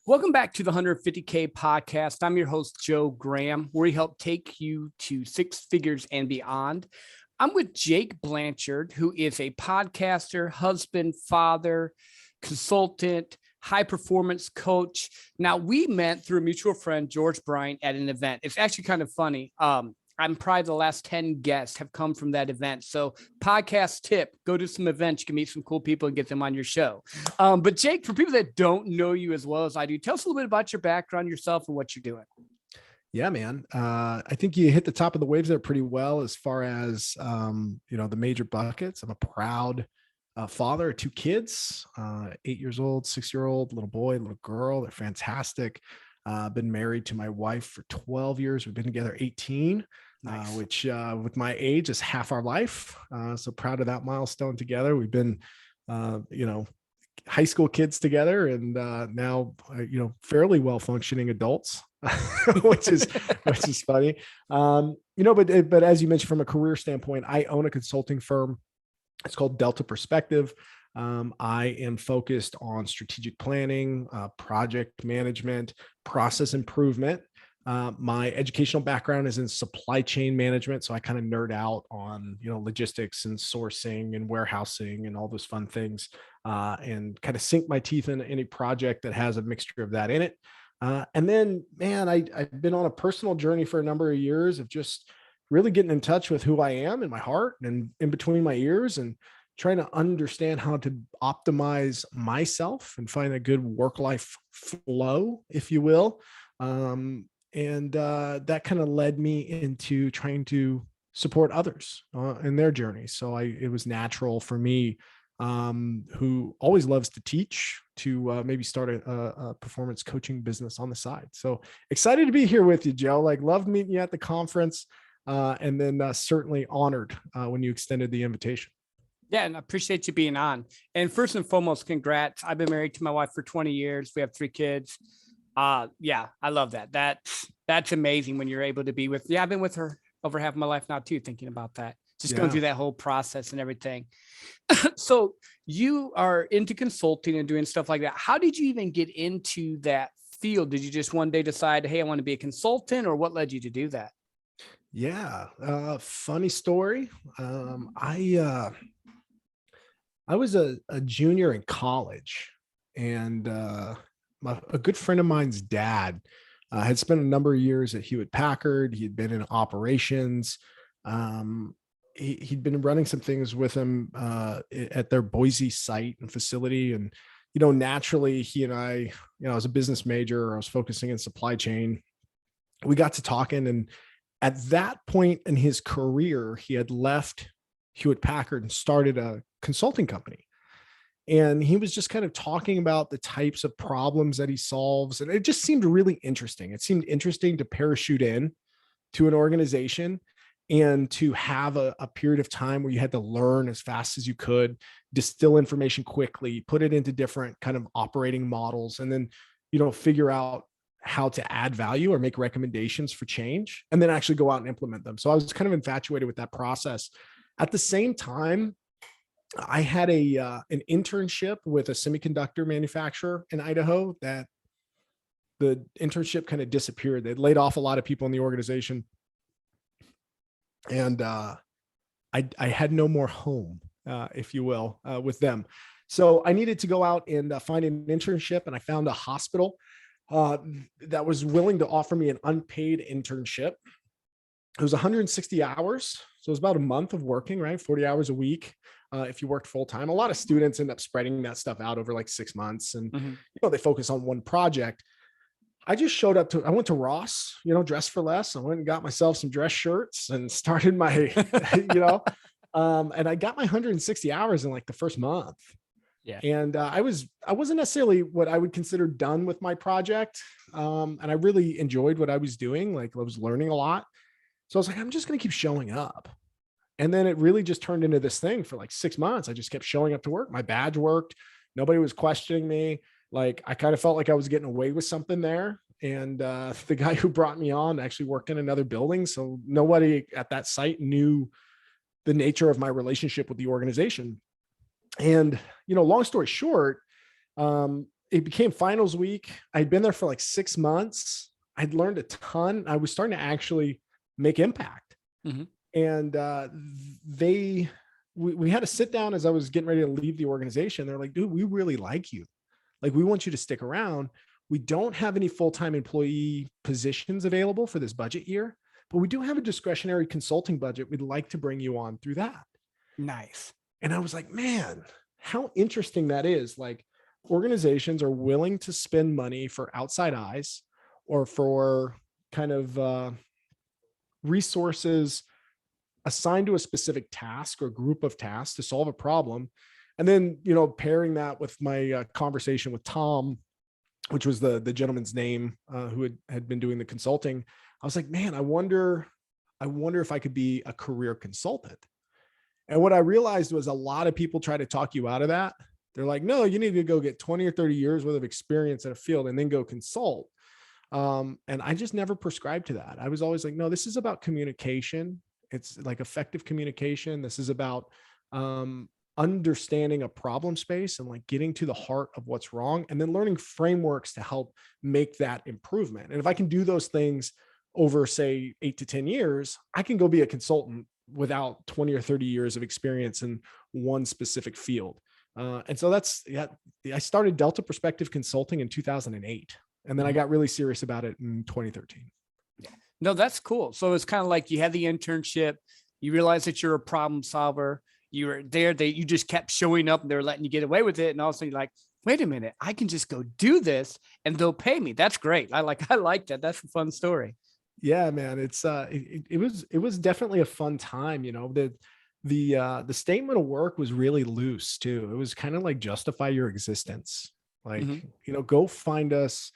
Welcome back to the 150K podcast. I'm your host, Joe Graham, where we help take you to six figures and beyond. I'm with Jake Blanchard, who is a podcaster, husband, father, consultant, high performance coach. Now, we met through a mutual friend, George Bryant, at an event. It's actually kind of funny. I'm probably the last 10 guests have come from that event. So podcast tip, go to some events, you can meet some cool people and get them on your show. But Jake, for people that don't know you as well as I do, tell us a little bit about your background, yourself, and what you're doing. Yeah, man. I think you hit the top of the waves there pretty well as far as, the major buckets. I'm a proud father of two kids, 8 years old, 6-year-old, little boy, little girl. They're fantastic. Been married to my wife for 12 years. We've been together 18, nice. Which with my age is half our life. So proud of that milestone together. We've been, high school kids together and now, fairly well functioning adults, which is funny. But as you mentioned, from a career standpoint, I own a consulting firm. It's called Delta Perspective. I am focused on strategic planning, project management, process improvement. My educational background is in supply chain management. So I kind of nerd out on, logistics and sourcing and warehousing and all those fun things, and kind of sink my teeth in any project that has a mixture of that in it. And then, man, I've been on a personal journey for a number of years of just really getting in touch with who I am in my heart and in between my ears, and trying to understand how to optimize myself and find a good work-life flow, if you will. That kind of led me into trying to support others in their journey. So it was natural for me, who always loves to teach, to maybe start a performance coaching business on the side. So excited to be here with you, Joe. Loved meeting you at the conference, and then certainly honored when you extended the invitation. Yeah, and I appreciate you being on. And first and foremost, congrats. I've been married to my wife for 20 years. We have 3 kids. Yeah, I love that. That's amazing when you're able to be with. Yeah, I've been with her over half of my life now too, thinking about that. Just going through that whole process and everything. So you are into consulting and doing stuff like that. How did you even get into that field? Did you just one day decide, hey, I want to be a consultant, or what led you to do that? Yeah. Funny story. I was a junior in college, and a good friend of mine's dad had spent a number of years at Hewlett Packard. He had been in operations. He'd been running some things with him at their Boise site and facility. And, naturally he and I was a business major. I was focusing in supply chain. We got to talking. And at that point in his career, he had left Hewlett Packard and started a consulting company. And he was just kind of talking about the types of problems that he solves. And it just seemed really interesting. It seemed interesting to parachute in to an organization and to have a period of time where you had to learn as fast as you could, distill information quickly, put it into different kind of operating models, and then, figure out how to add value or make recommendations for change, and then actually go out and implement them. So I was kind of infatuated with that process. At the same time, I had an internship with a semiconductor manufacturer in Idaho. That the internship kind of disappeared. They'd laid off a lot of people in the organization. And I had no more home, if you will, with them. So I needed to go out and find an internship, and I found a hospital that was willing to offer me an unpaid internship. It was 160 hours. So it was about a month of working, right? 40 hours a week. If you worked full time. A lot of students end up spreading that stuff out over like 6 months, and they focus on one project. I just showed up I went to Ross, Dress for Less. I went and got myself some dress shirts and started my, and I got my 160 hours in like the first month. Yeah. And I wasn't necessarily what I would consider done with my project. And I really enjoyed what I was doing. Like, I was learning a lot. So I was like, I'm just going to keep showing up. And then it really just turned into this thing for like 6 months. I just kept showing up to work. My badge worked. Nobody was questioning me. Like, I kind of felt like I was getting away with something there. And the guy who brought me on actually worked in another building. So nobody at that site knew the nature of my relationship with the organization. And, long story short, it became finals week. I'd been there for like 6 months. I'd learned a ton. I was starting to actually make impact. Mhm. And we had to sit down as I was getting ready to leave the organization. They're like, dude, we really like you. Like, we want you to stick around. We don't have any full-time employee positions available for this budget year, but we do have a discretionary consulting budget. We'd like to bring you on through that. Nice. And I was like, man, how interesting that is. Like, organizations are willing to spend money for outside eyes or for kind of resources assigned to a specific task or group of tasks to solve a problem. And then, pairing that with my conversation with Tom, which was the gentleman's name who had been doing the consulting, I was like, man, I wonder if I could be a career consultant. And what I realized was a lot of people try to talk you out of that. They're like, no, you need to go get 20 or 30 years worth of experience in a field and then go consult. And I just never prescribed to that. I was always like, no, this is about communication. It's like effective communication. This is about understanding a problem space and like getting to the heart of what's wrong, and then learning frameworks to help make that improvement. And if I can do those things over, say, 8 to 10 years, I can go be a consultant without 20 or 30 years of experience in one specific field. And so I started Delta Perspective Consulting in 2008. And then I got really serious about it in 2013. No, that's cool. So it's kind of like you had the internship, you realize that you're a problem solver. You were there, you just kept showing up and they're letting you get away with it. And all of a sudden you're like, wait a minute, I can just go do this and they'll pay me. That's great. I like that. That's a fun story. Yeah, man. It was definitely a fun time. The statement of work was really loose too. It was kind of like justify your existence. Like, go find us,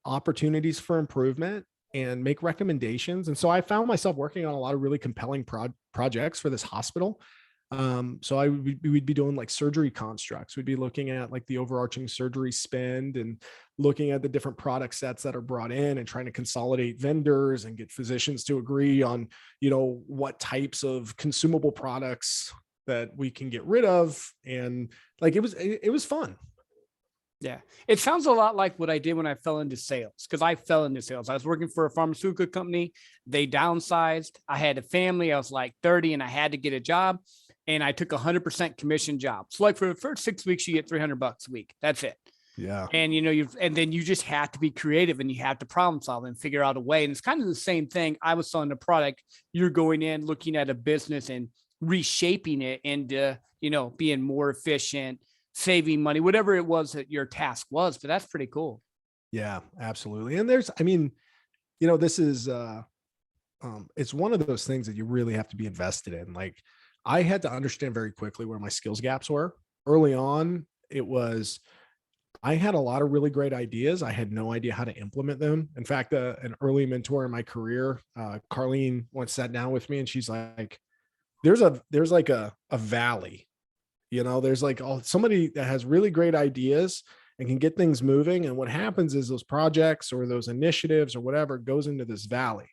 opportunities for improvement and make recommendations. And so I found myself working on a lot of really compelling projects for this hospital. So we'd be doing like surgery constructs. We'd be looking at like the overarching surgery spend and looking at the different product sets that are brought in and trying to consolidate vendors and get physicians to agree on, what types of consumable products that we can get rid of. And like, it was fun. Yeah. It sounds a lot like what I did when I fell into sales, because I fell into sales. I was working for a pharmaceutical company. They downsized. I had a family. I was like 30 and I had to get a job, and I took 100% commission job. So like for the first 6 weeks, you get $300 a week. That's it. Yeah. And, and then you just have to be creative and you have to problem solve and figure out a way. And it's kind of the same thing. I was selling a product. You're going in, looking at a business and reshaping it into, being more efficient, saving money, whatever it was that your task was. But that's pretty cool. Yeah, absolutely. And this is, it's one of those things that you really have to be invested in. Like, I had to understand very quickly where my skills gaps were. Early on, I had a lot of really great ideas. I had no idea how to implement them. In fact, an early mentor in my career, Carlene, once sat down with me and she's like, there's like a valley. There's like somebody that has really great ideas and can get things moving. And what happens is those projects or those initiatives or whatever goes into this valley.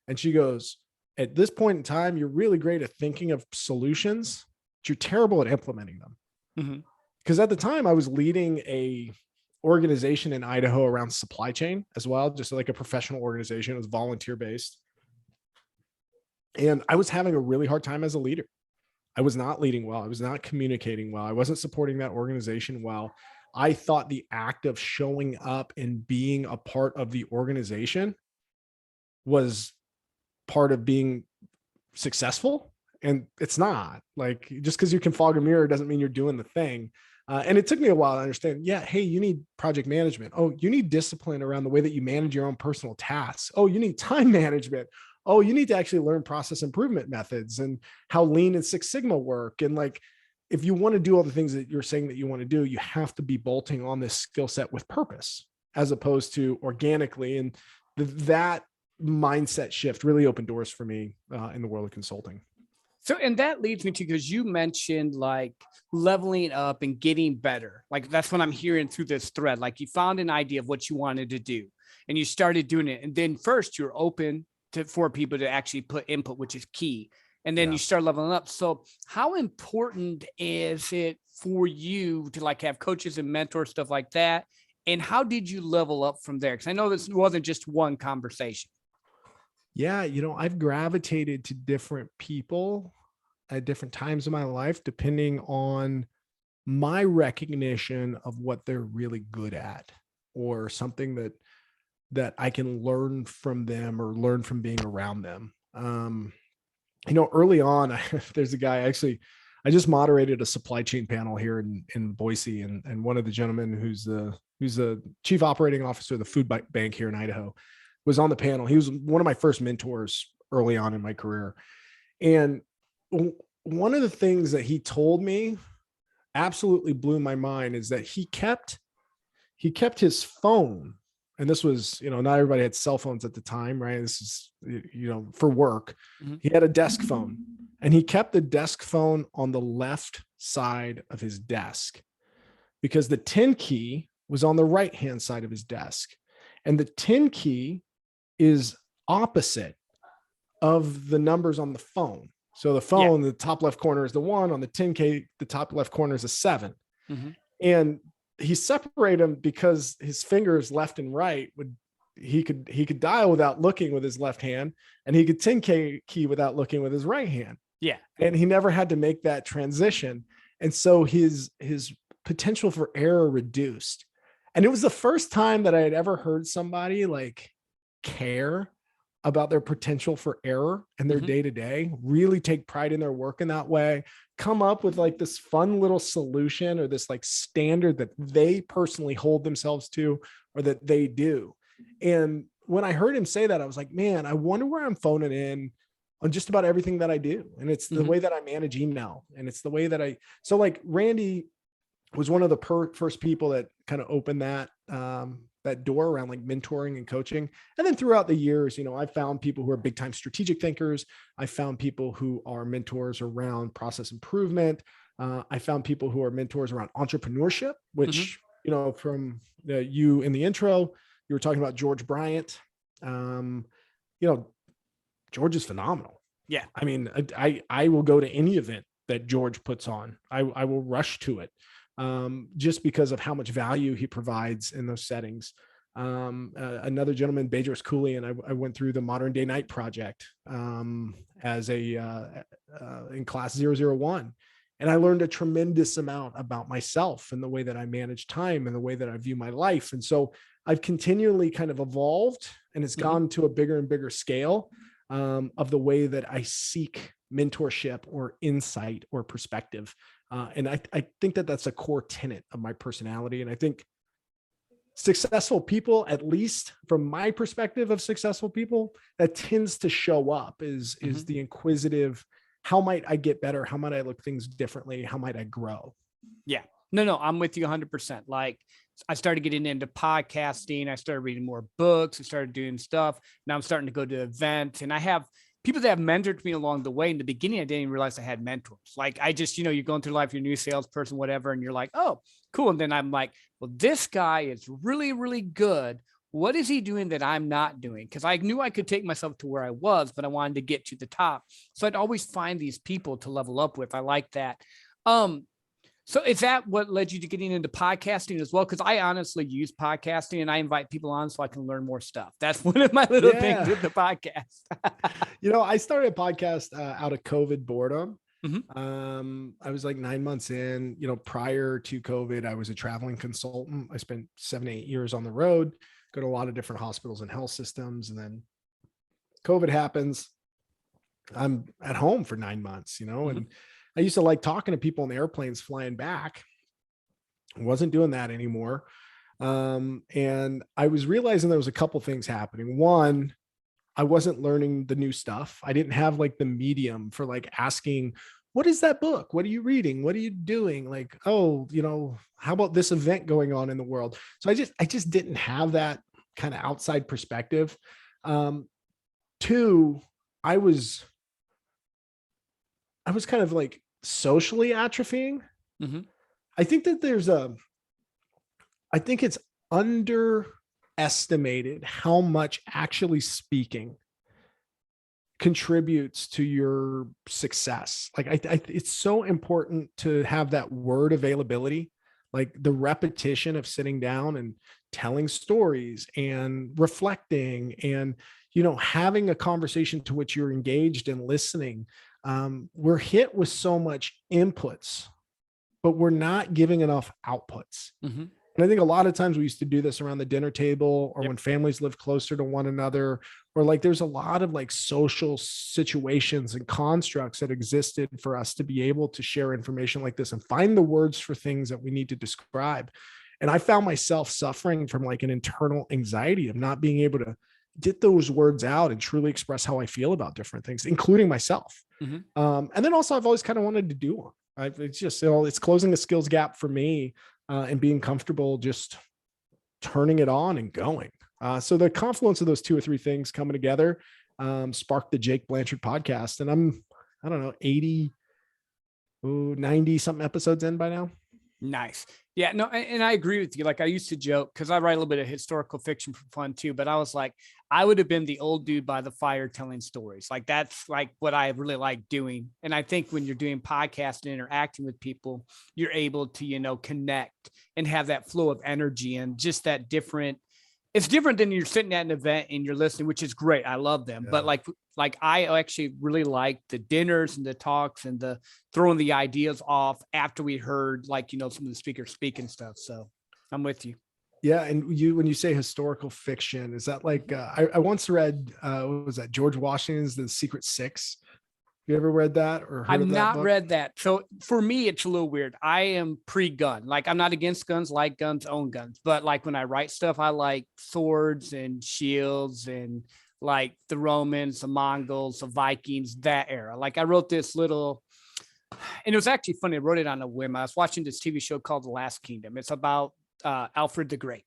And she goes, at this point in time, you're really great at thinking of solutions, but you're terrible at implementing them. Because at the time I was leading a organization in Idaho around supply chain as well, just like a professional organization. It was volunteer based. And I was having a really hard time as a leader. I was not leading well. I was not communicating well. I wasn't supporting that organization well. I thought the act of showing up and being a part of the organization was part of being successful. And it's not. Like, just because you can fog a mirror doesn't mean you're doing the thing. And it took me a while to understand, hey, you need project management. Oh, you need discipline around the way that you manage your own personal tasks. Oh, you need time management. Oh, you need to actually learn process improvement methods and how Lean and Six Sigma work. And like, if you want to do all the things that you're saying that you want to do, you have to be bolting on this skill set with purpose as opposed to organically. And that mindset shift really opened doors for me in the world of consulting. So, and that leads me to, because you mentioned like leveling up and getting better. Like, that's what I'm hearing through this thread. Like, you found an idea of what you wanted to do and you started doing it. And then first you're open for people to actually put input, which is key. and then you start leveling up. So how important is it for you to like have coaches and mentors, stuff like that? And how did you level up from there? Because I know this wasn't just one conversation. Yeah, I've gravitated to different people at different times in my life, depending on my recognition of what they're really good at, or something that I can learn from them or learn from being around them. Early on, there's a guy, actually, I just moderated a supply chain panel here in Boise, and one of the gentlemen who's the chief operating officer of the food bank here in Idaho was on the panel. He was one of my first mentors early on in my career. And one of the things that he told me absolutely blew my mind is that he kept his phone. And this was, not everybody had cell phones at the time, right? This is, for work. Mm-hmm. He had a desk phone, and he kept the desk phone on the left side of his desk because the 10 key was on the right-hand side of his desk. And the 10 key is opposite of the numbers on the phone. So the phone, the top left corner is the 1, on the 10K, the top left corner is a 7. Mm-hmm. And he separated them because his fingers left and right he could dial without looking with his left hand, and he could 10K key without looking with his right hand. Yeah. And he never had to make that transition. And so his potential for error reduced. And it was the first time that I had ever heard somebody like care about their potential for error in their day-to-day, really take pride in their work in that way, come up with like this fun little solution or this like standard that they personally hold themselves to, or that they do. And when I heard him say that, I was like, man, I wonder where I'm phoning in on just about everything that I do. And it's the way that I manage email. And it's the way that so like Randy was one of the first people that kind of opened that door around like mentoring and coaching. And then throughout the years, I found people who are big time strategic thinkers. I found people who are mentors around process improvement. I found people who are mentors around entrepreneurship, which, from you in the intro, you were talking about George Bryant. George is phenomenal. Yeah. I mean, I will go to any event that George puts on. I will rush to it. Just because of how much value he provides in those settings. Another gentleman, Bedros Cooley, and I went through the Modern Day Night Project as in class 001. And I learned a tremendous amount about myself and the way that I manage time and the way that I view my life. And so I've continually kind of evolved, and it's gone to a bigger and bigger scale of the way that I seek mentorship or insight or perspective. And I think that that's a core tenet of my personality. And I think successful people, at least from my perspective of successful people, that tends to show up is the inquisitive, how might I get better? How might I look things differently? How might I grow? Yeah, no, I'm with you 100%. Like I started getting into podcasting. I started reading more books. I started doing stuff. Now I'm starting to go to events, and I have people that have mentored me along the way. In the beginning, I didn't even realize I had mentors. Like I just, you're going through life, you're a new salesperson, whatever. And you're like, oh, cool. And then I'm like, well, this guy is really, really good. What is he doing that I'm not doing? Because I knew I could take myself to where I was, but I wanted to get to the top. So I'd always find these people to level up with. I like that. So is that what led you to getting into podcasting as well? Because I honestly use podcasting, and I invite people on so I can learn more stuff. That's one of my little things with the podcast. I started a podcast out of COVID boredom. I was like 9 months in. Prior to COVID, I was a traveling consultant. I spent 7-8 years on the road, go to a lot of different hospitals and health systems. And then COVID happens. I'm at home for 9 months, and I used to like talking to people in the airplanes flying back. I wasn't doing that anymore. And I was realizing there was a couple things happening. One, I wasn't learning the new stuff. I didn't have like the medium for like asking, what is that book? What are you reading? What are you doing? Like, oh, how about this event going on in the world? So I just didn't have that kind of outside perspective. Two, I was kind of like socially atrophying. I think that I think it's underestimated how much actually speaking contributes to your success. Like it's so important to have that word availability, like the repetition of sitting down and telling stories and reflecting and, having a conversation to which you're engaged and listening. We're hit with so much inputs, but we're not giving enough outputs. Mm-hmm. And I think a lot of times we used to do this around the dinner table or when families live closer to one another, or like there's a lot of like social situations and constructs that existed for us to be able to share information like this and find the words for things that we need to describe. And I found myself suffering from like an internal anxiety of not being able to get those words out and truly express how I feel about different things, including myself. Mm-hmm. And then also I've always kind of wanted to do one. It's just, it's closing the skills gap for me. And being comfortable just turning it on and going. So the confluence of those two or three things coming together sparked the Jake Blanchard podcast. And I don't know, 90 something episodes in by now. Nice. Yeah, no, and I agree with you. Like I used to joke because I write a little bit of historical fiction for fun too, but I was like, I would have been the old dude by the fire telling stories. Like that's like what I really like doing. And I think when you're doing podcasts and interacting with people, you're able to, connect and have that flow of energy and just that different. It's different than you're sitting at an event and you're listening, which is great. I love them. Yeah. But like I actually really like the dinners and the talks and the throwing the ideas off after we heard some of the speakers speak and stuff. So I'm with you. Yeah. And when you say historical fiction, is that like, I once read, what was that? George Washington's The Secret Six. You ever read that or heard of that I've not book? read that. So for me, it's a little weird. I am pre-gun. Like I'm not against guns, like guns, own guns. But like when I write stuff, I like swords and shields and like the Romans, the Mongols, the Vikings, that era. Like I wrote this little, and it was actually funny. I wrote it on a whim. I was watching this TV show called The Last Kingdom. It's about Alfred the Great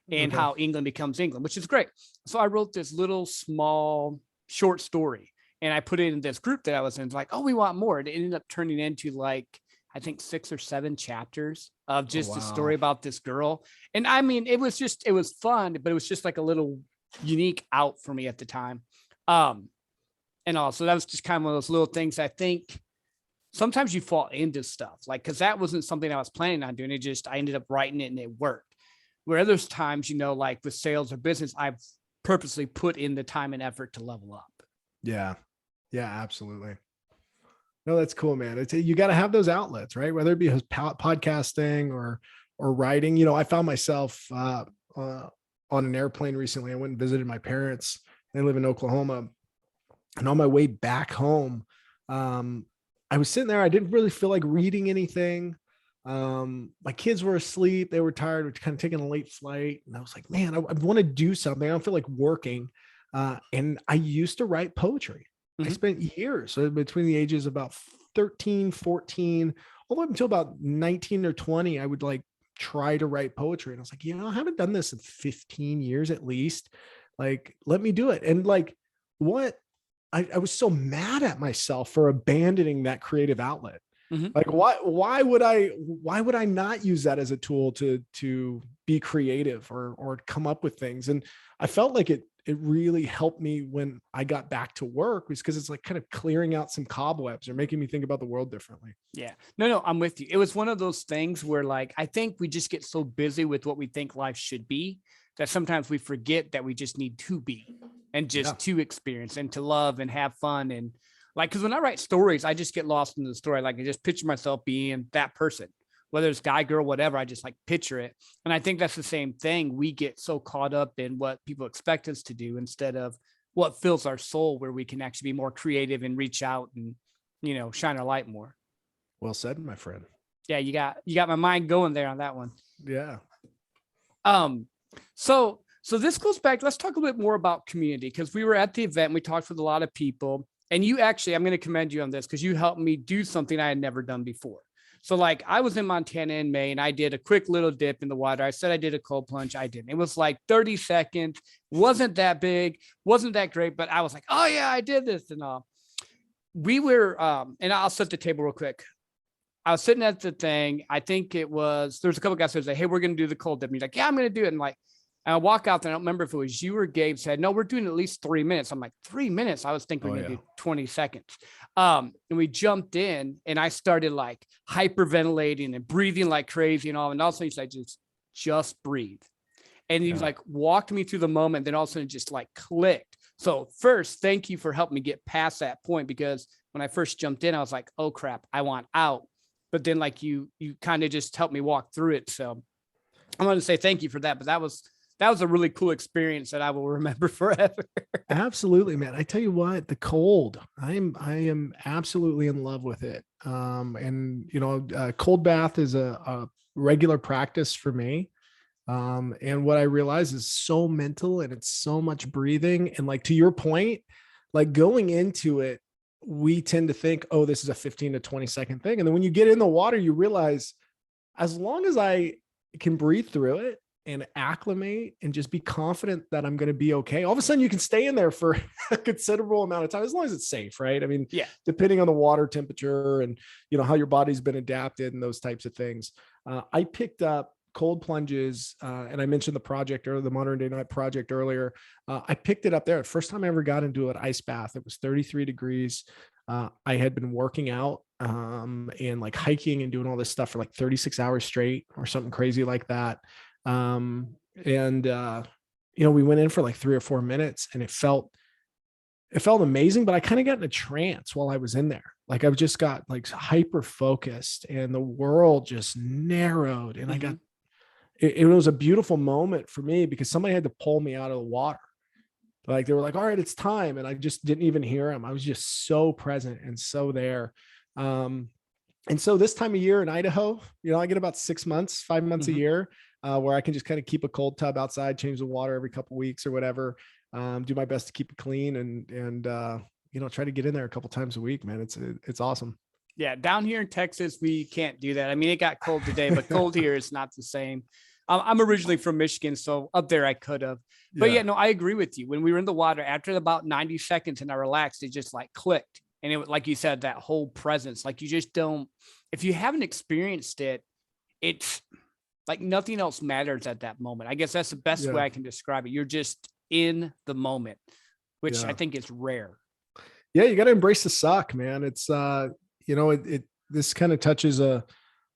and how England becomes England, which is great. So I wrote this little small short story. And I put it in this group that I was in, like, oh, we want more. It ended up turning into like, I think 6 or 7 chapters of just a story about this girl. And I mean, it was fun, but it was just like a little unique out for me at the time. And also that was just kind of one of those little things. I think sometimes you fall into stuff like, cause that wasn't something I was planning on doing. I ended up writing it and it worked. Where others times, like with sales or business, I've purposely put in the time and effort to level up. Yeah. Yeah, absolutely. No, that's cool, man. You got to have those outlets, right? Whether it be podcasting or writing. I found myself on an airplane recently. I went and visited my parents. They live in Oklahoma. And on my way back home, I was sitting there. I didn't really feel like reading anything. My kids were asleep. They were tired. We were kind of taking a late flight. And I was like, man, I want to do something. I don't feel like working. And I used to write poetry. I spent years between the ages of about 13, 14, all the way until about 19 or 20, I would like try to write poetry. And I was like, I haven't done this in 15 years at least. Like, let me do it. And like, I was so mad at myself for abandoning that creative outlet. Like, why would I not use that as a tool to be creative or come up with things? And I felt like it really helped me when I got back to work, was because it's like kind of clearing out some cobwebs or making me think about the world differently. Yeah, no, I'm with you. It was one of those things where like, I think we just get so busy with what we think life should be that sometimes we forget that we just need to be and just to experience and to love and have fun. And like, cause when I write stories, I just get lost in the story. Like I just picture myself being that person, whether it's guy, girl, whatever, I just like picture it. And I think that's the same thing. We get so caught up in what people expect us to do instead of what fills our soul, where we can actually be more creative and reach out and, shine our light more. Well said, my friend. Yeah. You got my mind going there on that one. Yeah. So this goes back. Let's talk a little bit more about community, because we were at the event. We talked with a lot of people, and you actually, I'm going to commend you on this because you helped me do something I had never done before. So like I was in Montana in May and I did a quick little dip in the water. I said I did a cold plunge. I didn't. It was like 30 seconds. Wasn't that big. Wasn't that great. But I was like, oh yeah, I did this and all. We were, and I'll set the table real quick. I was sitting at the thing. I think there's a couple guys who said, hey, we're going to do the cold dip. And he's like, yeah, I'm going to do it. And like, And I walk out there. I don't remember if it was you or Gabe said, no, we're doing at least 3 minutes. I'm like, 3 minutes. I was thinking we're going to do 20 seconds. And we jumped in and I started like hyperventilating and breathing like crazy and all. And all of a sudden he's like, just breathe. And he like walked me through the moment. Then all of a sudden it just like clicked. So first, thank you for helping me get past that point, because when I first jumped in, I was like, oh crap, I want out. But then like you kind of just helped me walk through it. So I want to say thank you for that. But that was a really cool experience that I will remember forever. Absolutely, man. I tell you what, the cold, I am absolutely in love with it. And cold bath is a regular practice for me. And what I realize is so mental, and it's so much breathing. And like, to your point, like going into it, we tend to think, oh, this is a 15 to 20 second thing. And then when you get in the water, you realize as long as I can breathe through it and acclimate and just be confident that I'm going to be okay, all of a sudden you can stay in there for a considerable amount of time, as long as it's safe, right? I mean, depending on the water temperature and, how your body's been adapted and those types of things. I picked up cold plunges, and I mentioned the project, or the Modern Day Night project earlier. I picked it up there. The first time I ever got into an ice bath, it was 33 degrees. I had been working out and like hiking and doing all this stuff for like 36 hours straight or something crazy like that. We went in for like 3 or 4 minutes, and it felt amazing, but I kind of got in a trance while I was in there. Like I just got like hyper focused, and the world just narrowed, and I got, it was a beautiful moment for me, because somebody had to pull me out of the water. Like they were like, all right, it's time. And I just didn't even hear them. I was just so present and so there. And so this time of year in Idaho, I get about 6 months, 5 months a year, where I can just kind of keep a cold tub outside, change the water every couple of weeks or whatever. Do my best to keep it clean and try to get in there a couple times a week, man. It's awesome. Yeah. Down here in Texas, we can't do that. I mean, it got cold today, but cold here is not the same. I'm originally from Michigan, so up there I could have, but no, I agree with you. When we were in the water, after about 90 seconds and I relaxed, it just like clicked. And it, like you said, that whole presence, like you just don't, if you haven't experienced it, it's like nothing else matters at that moment. I guess that's the best way I can describe it. You're just in the moment, which I think is rare. Yeah. You got to embrace the suck, man. It's, this kind of touches a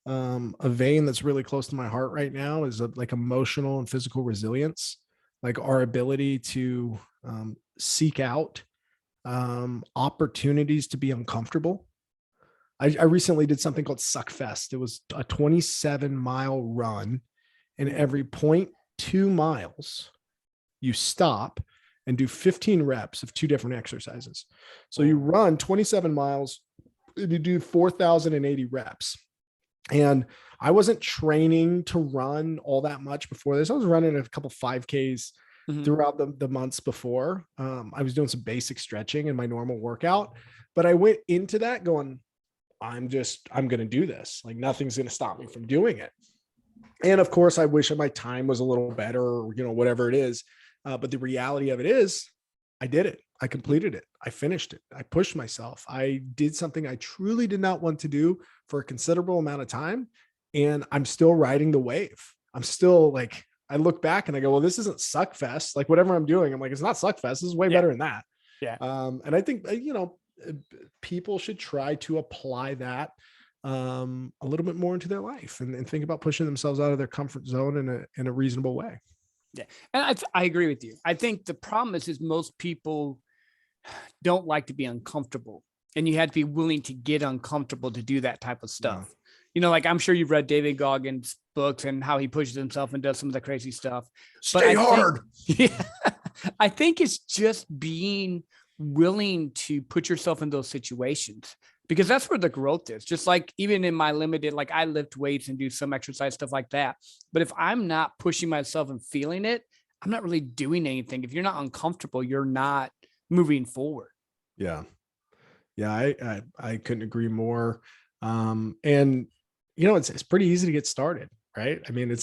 vein that's really close to my heart right now, is like emotional and physical resilience, like our ability to seek out opportunities to be uncomfortable. I recently did something called Suck Fest. It was a 27-mile run, and every 0.2 miles you stop and do 15 reps of 2 different exercises. So you run 27 miles and you do 4,080 reps. And I wasn't training to run all that much before this. I was running a couple 5Ks throughout the months before. I was doing some basic stretching in my normal workout, but I went into that going, I'm going to do this. Like nothing's going to stop me from doing it. And of course I wish my time was a little better, or, whatever it is. But the reality of it is I did it. I completed it. I finished it. I pushed myself. I did something I truly did not want to do for a considerable amount of time. And I'm still riding the wave. I'm still like, I look back and I go, well, this isn't suck fest. Like whatever I'm doing, I'm like, it's not suck fest. This is way better than that. Yeah. And I think, people should try to apply that a little bit more into their life and think about pushing themselves out of their comfort zone in a reasonable way. Yeah. And I agree with you. I think the problem is most people don't like to be uncomfortable, and you have to be willing to get uncomfortable to do that type of stuff. Like I'm sure you've read David Goggins' books and how he pushes himself and does some of the crazy stuff. Stay hard. I think it's just being willing to put yourself in those situations, because that's where the growth is. Just like even in my limited, like I lift weights and do some exercise, stuff like that. But if I'm not pushing myself and feeling it, I'm not really doing anything. If you're not uncomfortable, you're not moving forward. Yeah. Yeah. I couldn't agree more. And it's pretty easy to get started, right? I mean,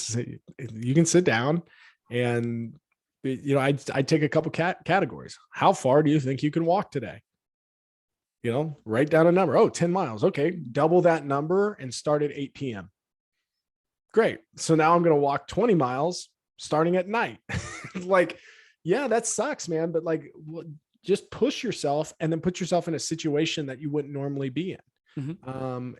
you can sit down and, I take a couple categories. How far do you think you can walk today? Write down a number. 10 miles. Okay. Double that number and start at 8 p.m. Great. So now I'm going to walk 20 miles starting at night. Like, yeah, that sucks, man. But like, just push yourself and then put yourself in a situation that you wouldn't normally be in.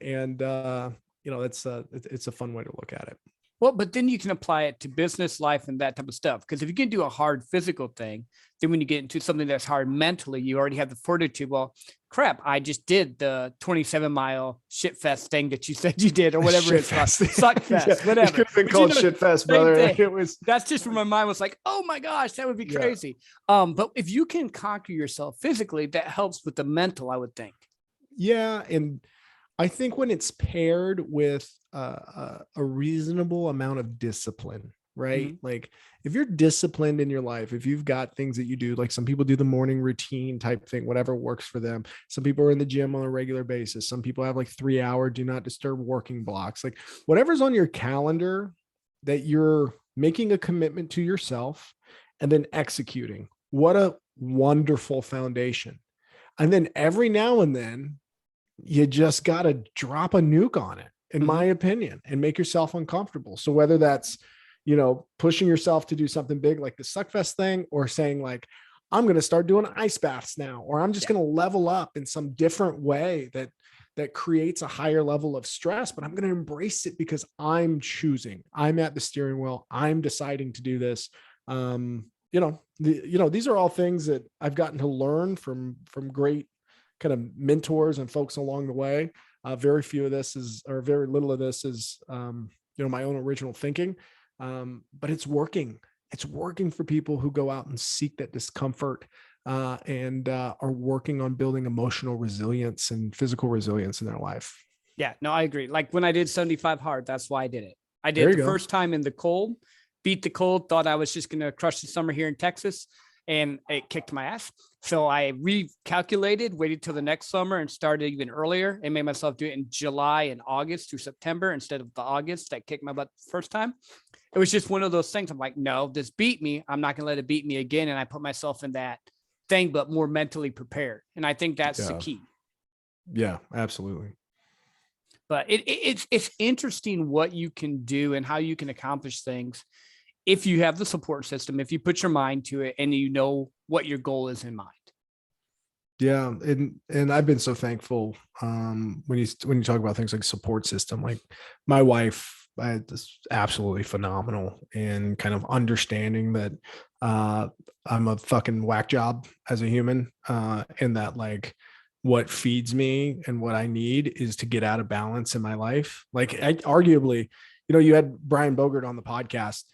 It's a fun way to look at it. Well, but then you can apply it to business life and that type of stuff. Because if you can do a hard physical thing, then when you get into something that's hard mentally, you already have the fortitude. Well, crap, I just did the 27-mile shit fest thing that you said you did, or whatever it's called. Suck fest, whatever. It could have been called shit fest, brother. It was. That's just where my mind was like, oh my gosh, that would be crazy. But if you can conquer yourself physically, that helps with the mental, I would think. Yeah, and I think when it's paired with a reasonable amount of discipline, right? Like if you're disciplined in your life, if you've got things that you do, like some people do the morning routine type thing, whatever works for them. Some people are in the gym on a regular basis. Some people have like 3-hour do not disturb working blocks, like whatever's on your calendar that you're making a commitment to yourself and then executing. What a wonderful foundation. And then every now and then, you just got to drop a nuke on it, in my opinion, and make yourself uncomfortable. So whether that's, pushing yourself to do something big like the Suckfest thing, or saying like, I'm going to start doing ice baths now, or I'm just going to level up in some different way that creates a higher level of stress, but I'm going to embrace it because I'm at the steering wheel. I'm deciding to do this. These are all things that I've gotten to learn from great kind of mentors and folks along the way. Very little of this is, my own original thinking. But it's working. It's working for people who go out and seek that discomfort, and are working on building emotional resilience and physical resilience in their life. Yeah, no, I agree. Like when I did 75 hard, that's why I did it. I did it the first time in the cold, beat the cold, thought I was just going to crush the summer here in Texas, and it kicked my ass. So I recalculated, waited till the next summer and started even earlier, and made myself do it in July and August through September instead of the August that kicked my butt the first time. It was just one of those things. I'm like, no, this beat me. I'm not going to let it beat me again. And I put myself in that thing, but more mentally prepared. And I think that's the key. Yeah, absolutely. But it's interesting what you can do and how you can accomplish things if you have the support system, if you put your mind to it and you know what your goal is in mind. Yeah. And I've been so thankful when you talk about things like support system, like my wife is absolutely phenomenal in kind of understanding that I'm a fucking whack job as a human, and that like what feeds me and what I need is to get out of balance in my life. Like arguably, you had Brian Bogert on the podcast.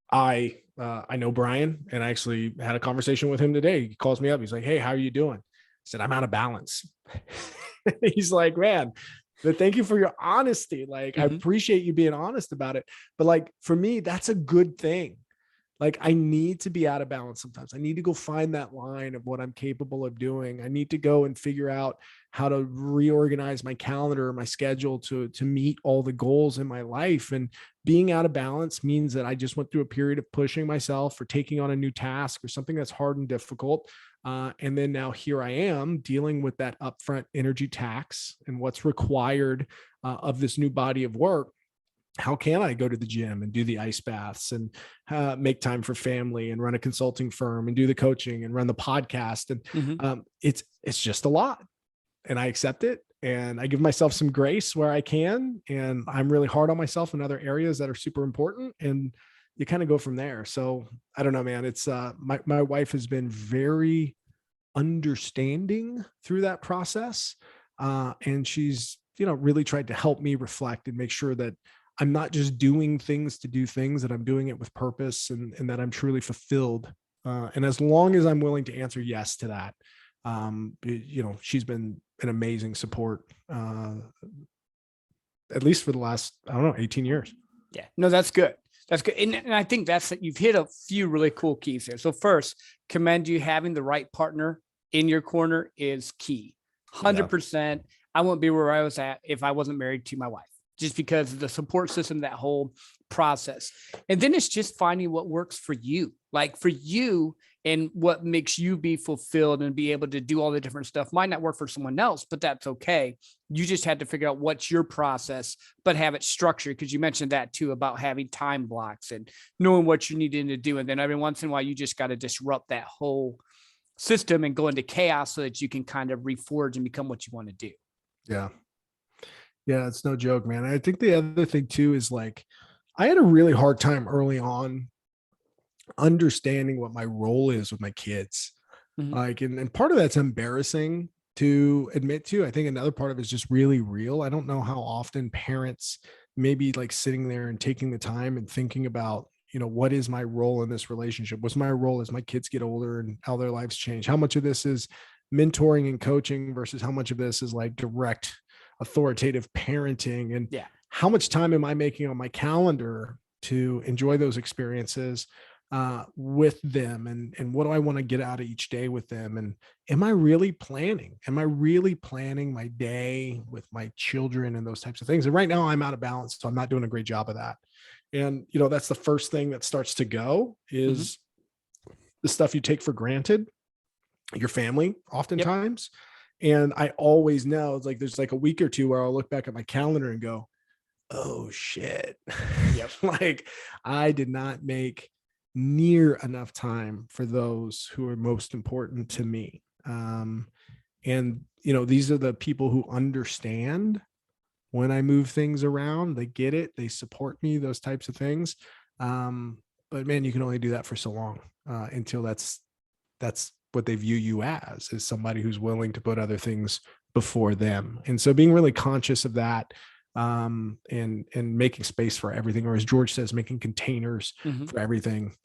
I know Brian, and I actually had a conversation with him today. He calls me up. He's like, "Hey, how are you doing?" I said, "I'm out of balance." He's like, "Man, but thank you for your honesty. Like, I appreciate you being honest about it. But like, for me, that's a good thing. Like, I need to be out of balance sometimes. I need to go find that line of what I'm capable of doing. I need to go and figure out how to reorganize my calendar, my schedule to meet all the goals in my life. And being out of balance means that I just went through a period of pushing myself or taking on a new task or something that's hard and difficult. And then now here I am dealing with that upfront energy tax and what's required of this new body of work. How can I go to the gym and do the ice baths and make time for family and run a consulting firm and do the coaching and run the podcast? And it's just a lot, and I accept it, and I give myself some grace where I can. And I'm really hard on myself in other areas that are super important, and you kind of go from there. So I don't know, man, it's my wife has been very understanding through that process. And she's, really tried to help me reflect and make sure that I'm not just doing things to do things, that I'm doing it with purpose and that I'm truly fulfilled. And as long as I'm willing to answer yes to that, she's been an amazing support, at least for the last, 18 years. Yeah, no, that's good. That's good. And I think you've hit a few really cool keys here. So first, commend you. Having the right partner in your corner is key. 100%. I wouldn't be where I was at if I wasn't married to my wife, just because of the support system, that whole process. And then it's just finding what works for you. Like for you, and what makes you be fulfilled and be able to do all the different stuff might not work for someone else, but that's okay. You just had to figure out what's your process, but have it structured. Cause you mentioned that too, about having time blocks and knowing what you needed to do. And then every once in a while, you just got to disrupt that whole system and go into chaos so that you can kind of reforge and become what you want to do. Yeah. Yeah. It's no joke, man. I think the other thing too is like, I had a really hard time early on understanding what my role is with my kids. Mhm. Like, and part of that's embarrassing to admit to. I think another part of it is just really real. I don't know how often parents maybe like sitting there and taking the time and thinking about, what is my role in this relationship? What's my role as my kids get older and how their lives change? How much of this is mentoring and coaching versus how much of this is like direct authoritative parenting? And Yeah. how much time am I making on my calendar to enjoy those experiences with them? And what do I want to get out of each day with them? And am I really planning? Am I really planning my day with my children and those types of things? And right now I'm out of balance, so I'm not doing a great job of that. And, that's the first thing that starts to go is the stuff you take for granted, your family oftentimes. And I always know it's like, there's like a week or two where I'll look back at my calendar and go, oh shit. Yep. Like I did not make near enough time for those who are most important to me. And these are the people who understand when I move things around. They get it, they support me, those types of things. But man, you can only do that for so long until that's what they view you as somebody who's willing to put other things before them. And so being really conscious of that, and making space for everything, or as George says, making containers for everything,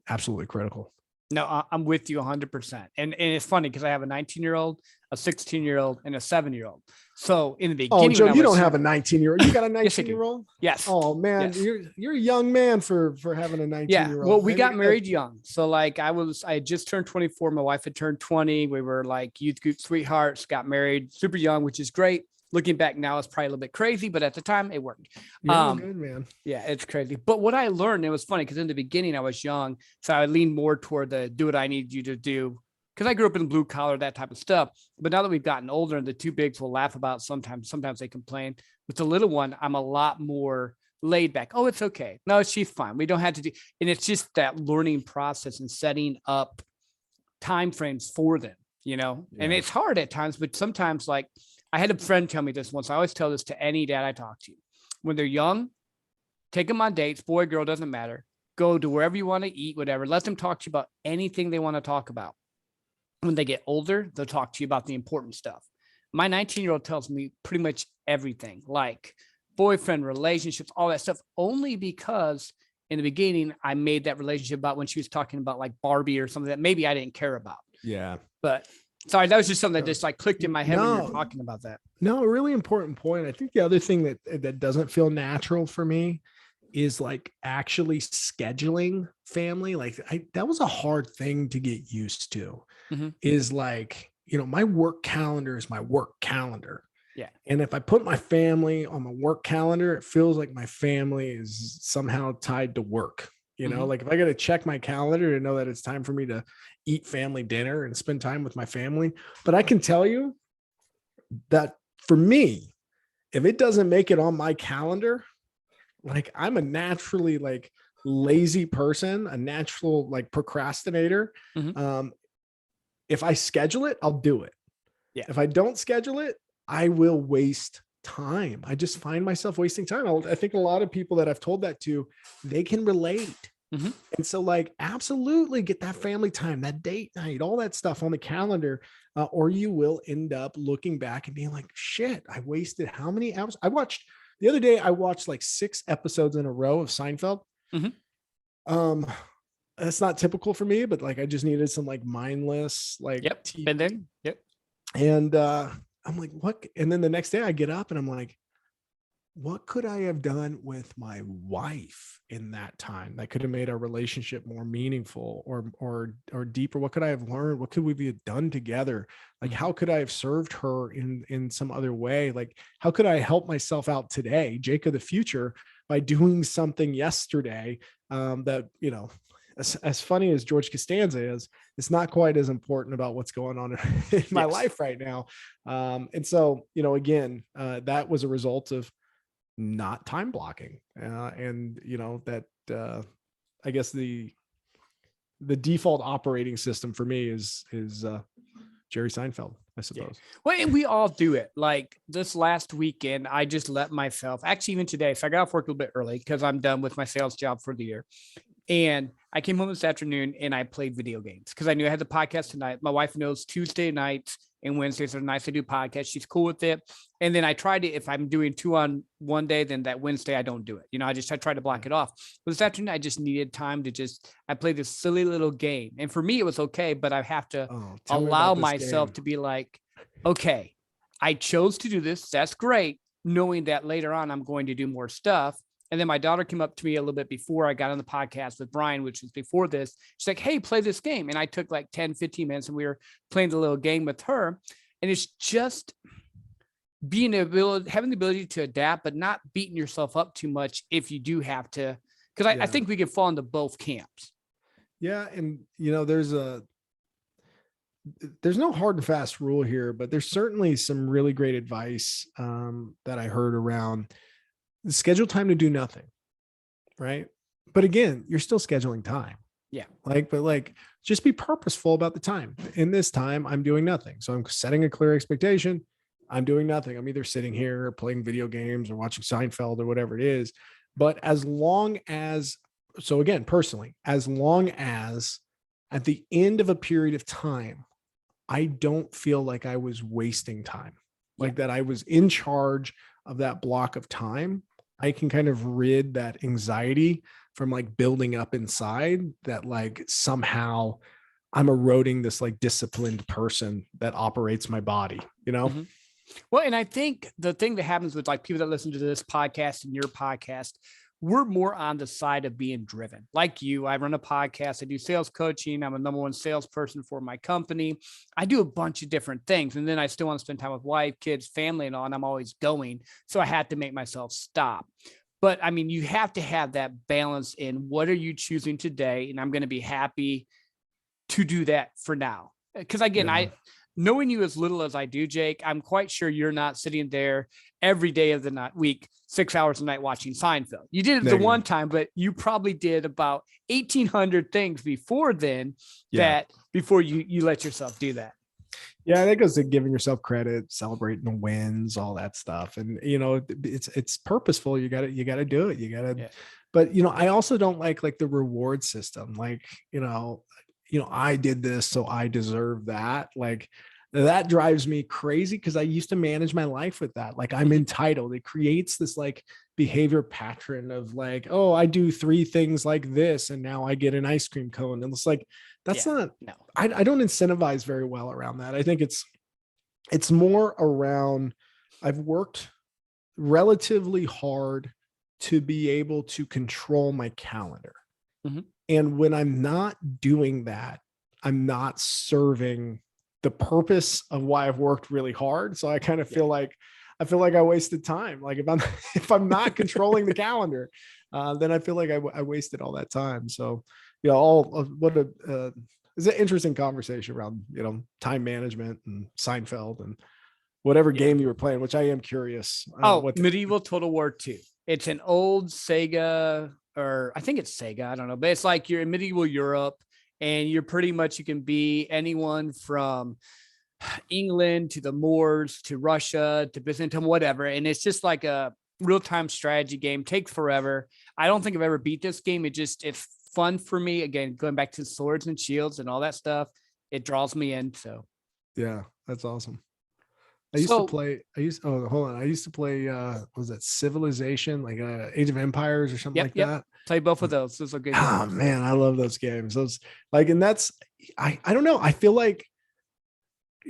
absolutely critical. No, I'm with you 100%. And it's funny because I have a 19-year-old, a 16-year-old, and a 7-year-old. So in the beginning, Joe, you don't have a 19-year-old. You got a 19-year-old? Yes. Oh man, yes. you're a young man for having a 19-year-old. Yeah. Well, we got married young. So like I had just turned 24. My wife had turned 20. We were like youth group sweethearts, got married super young, which is great. Looking back now, it's probably a little bit crazy, but at the time it worked. You're good, man. Yeah, it's crazy. But what I learned, it was funny because in the beginning I was young, so I leaned more toward the do what I need you to do. Because I grew up in blue collar, that type of stuff. But now that we've gotten older, and the two bigs will laugh about sometimes they complain. With the little one, I'm a lot more laid back. Oh, it's okay. No, she's fine. We don't have to do. And it's just that learning process and setting up timeframes for them, And it's hard at times, but sometimes like I had a friend tell me this once. I always tell this to any dad I talk to. When they're young, take them on dates, boy, girl, doesn't matter. Go to wherever you want to eat, whatever. Let them talk to you about anything they want to talk about. When they get older, they'll talk to you about the important stuff. My 19-year-old tells me pretty much everything, like boyfriend, relationships, all that stuff, only because in the beginning, I made that relationship about when she was talking about like Barbie or something that maybe I didn't care about. Yeah. But sorry, that was just something that just like clicked in my head when you were talking about that. No, a really important point. I think the other thing that doesn't feel natural for me is like actually scheduling family. Like that was a hard thing to get used to. Is like, my work calendar is my work calendar. Yeah. And if I put my family on the work calendar, it feels like my family is somehow tied to work. Like if I got to check my calendar to know that it's time for me to eat family dinner and spend time with my family. But I can tell you that for me, if it doesn't make it on my calendar, like I'm a naturally like lazy person, a natural like procrastinator. If I schedule it, I'll do it. Yeah. If I don't schedule it, I will waste time. I just find myself wasting time. I think a lot of people that I've told that to, they can relate. And so like, absolutely get that family time, that date night, all that stuff on the calendar, or you will end up looking back and being like, shit, I wasted how many hours? The other day, I watched like 6 episodes in a row of Seinfeld. That's not typical for me, but like, I just needed some like mindless, like, TV. Been there. Yep. And I'm like, what? And then the next day I get up and I'm like, what could I have done with my wife in that time that could have made our relationship more meaningful or deeper? What could I have learned? What could we have done together? Like, how could I have served her in some other way? Like, how could I help myself out today, Jake of the future, by doing something yesterday that, as funny as George Costanza is, it's not quite as important about what's going on in my life right now. And so, again, that was a result of not time blocking. And, I guess the default operating system for me is Jerry Seinfeld, I suppose. Yeah. Well, and we all do it. Like this last weekend, I just let myself, actually even today, so I got off work a little bit early because I'm done with my sales job for the year. And I came home this afternoon and I played video games because I knew I had the podcast tonight. My wife knows Tuesday nights and Wednesdays are nice to do podcasts. She's cool with it. And then I tried to, if I'm doing 2 on one day, then that Wednesday I don't do it. I try to block it off. But this afternoon, I just needed time to I played this silly little game. And for me, it was okay, but I have to allow myself to be like, okay, I chose to do this. That's great. Knowing that later on, I'm going to do more stuff. And then my daughter came up to me a little bit before I got on the podcast with Brian, which was before this. She's like, hey, play this game. And I took like 10, 15 minutes and we were playing the little game with her. And it's just having the ability to adapt, but not beating yourself up too much if you do have to. Because I think we could fall into both camps. Yeah. And, there's no hard and fast rule here, but there's certainly some really great advice that I heard around schedule time to do nothing. Right. But again, you're still scheduling time. Yeah. But just be purposeful about the time. In this time, I'm doing nothing. So I'm setting a clear expectation. I'm doing nothing. I'm either sitting here or playing video games or watching Seinfeld or whatever it is. But personally, as long as at the end of a period of time, I don't feel like I was wasting time, that I was in charge of that block of time, I can kind of rid that anxiety from building up inside that somehow I'm eroding this disciplined person that operates my body, Mm-hmm. Well, and I think the thing that happens with people that listen to this podcast and your podcast, we're more on the side of being driven. Like you, I run a podcast, I do sales coaching. I'm a number one salesperson for my company. I do a bunch of different things. And then I still want to spend time with wife, kids, family, and all, and I'm always going. So I had to make myself stop. But I mean, you have to have that balance in what are you choosing today? And I'm going to be happy to do that for now. Because again, knowing you as little as I do, Jake, I'm quite sure you're not sitting there every day of the week, 6 hours a night watching Seinfeld. You did it the one time, but you probably did about 1,800 things before then before you let yourself do that. Yeah, that goes to giving yourself credit, celebrating the wins, all that stuff. And, it's purposeful. You got to do it. But, I also don't like the reward system. I did this, so I deserve that. That drives me crazy because I used to manage my life with that. I'm entitled. It creates this behavior pattern of oh, I do 3 things like this and now I get an ice cream cone. And it's I don't incentivize very well around that. I think it's more around I've worked relatively hard to be able to control my calendar. Mm-hmm. And when I'm not doing that, I'm not serving the purpose of why I've worked really hard. So I kind of feel like I wasted time. If I'm not controlling the calendar, then I feel like I wasted all that time. So, it's an interesting conversation around, time management and Seinfeld and whatever game you were playing, which I am curious. Medieval Total War 2. It's an old Sega, or I think it's Sega. I don't know, but it's you're in medieval Europe and you're pretty much, you can be anyone from England to the Moors, to Russia, to Byzantium, whatever. And it's just a real-time strategy game. Takes forever. I don't think I've ever beat this game. It's fun for me. Again, going back to swords and shields and all that stuff, it draws me in. So yeah, that's awesome. I used to play, was that Civilization, Age of Empires or something that? Play both of those. Those are good. Oh man, I love those games. Those and that's, I don't know. I feel like